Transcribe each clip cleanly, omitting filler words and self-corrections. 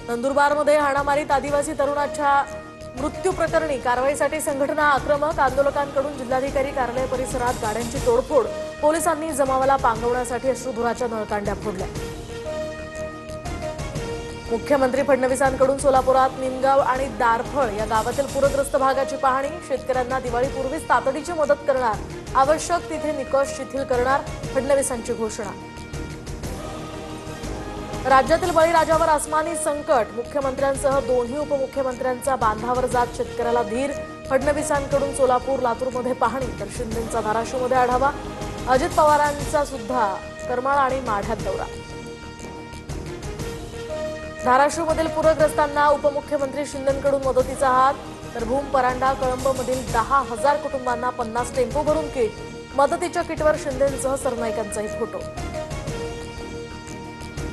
नंदुरबारमध्ये हाणामारीत आदिवासी तरुणाच्या मृत्यू प्रकरणी कारवाईसाठी संघटना आक्रमक। आंदोलकांकडून जिल्हाधिकारी कार्यालय परिसरात गाड्यांची तोडफोड। पोलिसांनी जमावाला पांगवण्यासाठी अश्रुधुराच्या नळकांड्या फोडल्या। मुख्यमंत्री फडणवीसांकडून सोलापुरात निमगाव आणि दारफळ या गावातील पूरग्रस्त भागाची पाहणी। शेतकऱ्यांना दिवाळीपूर्वीच तातडीची मदत करणार, आवश्यक तिथे निकष शिथिल करणार, फडणवीसांची घोषणा। राज्यातील बळीराजावर आसमानी संकट। मुख्यमंत्र्यांसह दोन्ही उपमुख्यमंत्र्यांचा बांधावर जात शेतकऱ्याला धीर। फडणवीसांकडून सोलापूर लातूरमध्ये पाहणी तर शिंदेंचा धाराशिवमध्ये आढावा। अजित पवारांचा सुद्धा करमाळ आणि माढ्यात दौरा। धाराशिवमधील पूरग्रस्तांना उपमुख्यमंत्री शिंदेंकडून मदतीचा हात तर भूम परांडा कळंबमधील 10,000 कुटुंबांना 50 टेम्पो भरून किट। मदतीच्या किटवर शिंदेंसह सरनाईकांचाही फोटो।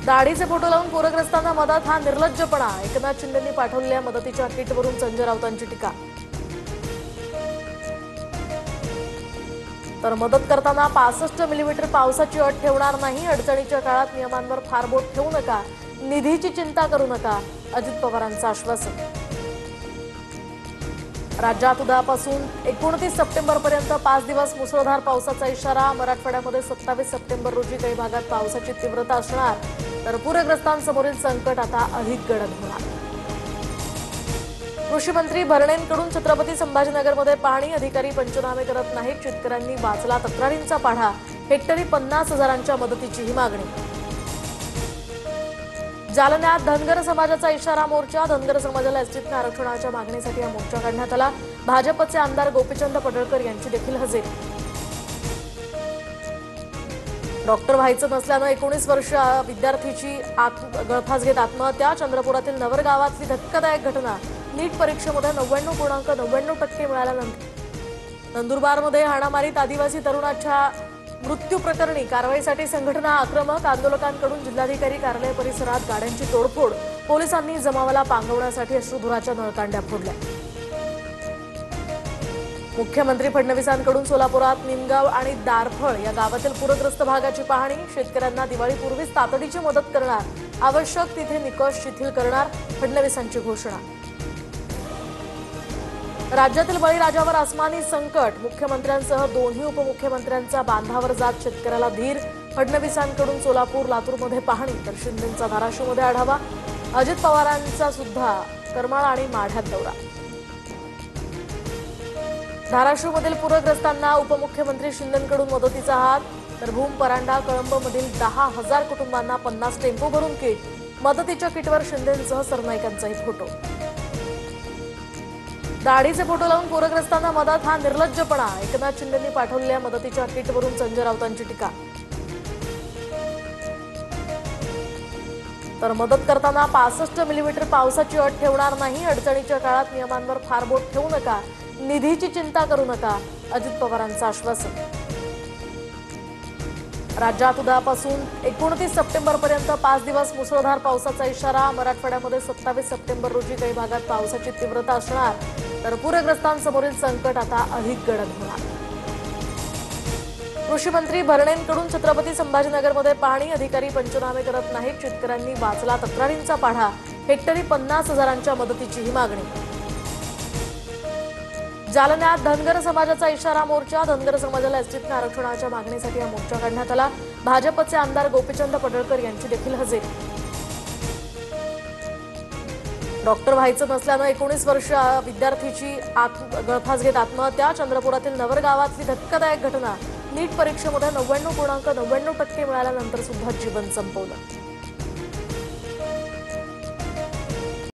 दाढीचे फोटो लावून पूरग्रस्तांना मदत हा निर्लज्जपणा। एकनाथ शिंदेंनी पाठवलेल्या मदतीच्या किटवरून संजय राऊतांची टीका। तर मदत करताना 65 मिलीमीटर पावसाची अट ठेवणार नाही। अडचणीच्या काळात नियमांवर फार बोट ठेवू नका, निधीची चिंता करू नका, अजित पवारांचं आश्वासन। राज्यात उद्यापासून 29 सप्टेंबरपर्यंत 5 दिवस मुसळधार पावसाचा इशारा। मराठवाड्यामध्ये 27 सप्टेंबर रोजी काही भागात पावसाची तीव्रता असणार तर पूरग्रस्तांसमोरील संकट आता अधिक गडद होणार। कृषी मंत्री भरणेंकडून छत्रपती संभाजीनगरमध्ये पाहणी। अधिकारी पंचनामे करत नाहीत, शेतकऱ्यांनी वाचला तक्रारींचा पाढा। हेक्टरी 50,000च्या मदतीचीही मागणी। जालन्यात धनगर समाजाचा इशारा मोर्चा। धनगर समाजाला एसटीत आरक्षणाच्या मागणीसाठी हा मोर्चा काढण्यात आला। भाजपचे आमदार गोपीचंद पडळकर यांची देखील हजेरी। डॉक्टर व्हायचं नसल्यानं 19 वर्ष विद्यार्थीची गळफास घेत आत्महत्या। चंद्रपुरातील नवरगावातली धक्कादायक घटना। नीट परीक्षेमध्ये 99.99% मिळाल्यानंतर नंदुरबारमध्ये हाणामारीत आदिवासी तरुणाच्या मृत्यू प्रकरणी कारवाईसाठी संघटना आक्रमक। आंदोलकांकडून जिल्हाधिकारी कार्यालय परिसरात गाड्यांची तोडफोड। पोलिसांनी जमावाला पांगवण्यासाठी अश्रुधुराच्या नळकांड्या फोडल्या। मुख्यमंत्री फडणवीसांकडून सोलापुरात निमगाव आणि दारफळ या गावातील पूरग्रस्त भागाची पाहणी। शेतकऱ्यांना दिवाळीपूर्वीच तातडीची मदत करणार, आवश्यक तिथे निकष शिथिल करणार, फडणवीसांची घोषणा। राज्यातील बळीराजावर आसमानी संकट। मुख्यमंत्र्यांसह दोन्ही उपमुख्यमंत्र्यांचा बांधावर जात शेतकऱ्याला धीर। फडणवीसांकडून सोलापूर लातूरमध्ये पाहणी तर शिंदेंचा धाराशिवमध्ये आढावा। अजित पवारांचा सुद्धा करमाळ आणि माढ्यात दौरा। धाराशिवमधील पूरग्रस्तांना उपमुख्यमंत्री शिंदेंकडून मदतीचा हात तर भूम परांडा कळंबमधील 10,000 कुटुंबांना 50 टेम्पो भरून किट। मदतीच्या किटवर शिंदेंसह सरनाईकांचाही फोटो। दाढीचे फोटो लावून पूरग्रस्तांना मदत हा निर्लज्जपणा। एकनाथ शिंदेंनी पाठवलेल्या मदतीच्या किटवरून संजय राऊतांची टीका। तर मदत करताना 65 मिलीमीटर पावसाची अट ठेवणार नाही। अडचणीच्या काळात नियमांवर फार बोट ठेवू नका, निधीची चिंता करू नका, अजित पवारांचं आश्वासन। राज्यात उद्यापासून 29 सप्टेंबरपर्यंत 5 दिवस मुसळधार पावसाचा इशारा। मराठवाड्यामध्ये 27 सप्टेंबर रोजी काही भागात पावसाची तीव्रता असणार तर पूरग्रस्तांसमोरील संकट आता अधिक गडद होणार। कृषी मंत्री भरणेंकडून छत्रपती संभाजीनगरमध्ये पाहणी। अधिकारी पंचनामे करत नाहीत, शेतकऱ्यांनी वाचला तक्रारींचा पाढा। हेक्टरी 50,000च्या मदतीचीही मागणी। जालन्यात धनगर समाजाचा इशारा मोर्चा। धनगर समाजाला एसटीत आरक्षणाच्या मागणीसाठी हा मोर्चा काढण्यात आला। भाजपचे आमदार गोपीचंद पडळकर यांची देखील हजेरी। डॉक्टर व्हायचं नसल्यानं 19 वर्ष विद्यार्थीची गळफास घेत आत्महत्या। चंद्रपुरातील नवरगावातली धक्कादायक घटना। नीट परीक्षेमध्ये 99.99% मिळाल्यानंतर सुद्धा जीवन संपवलं।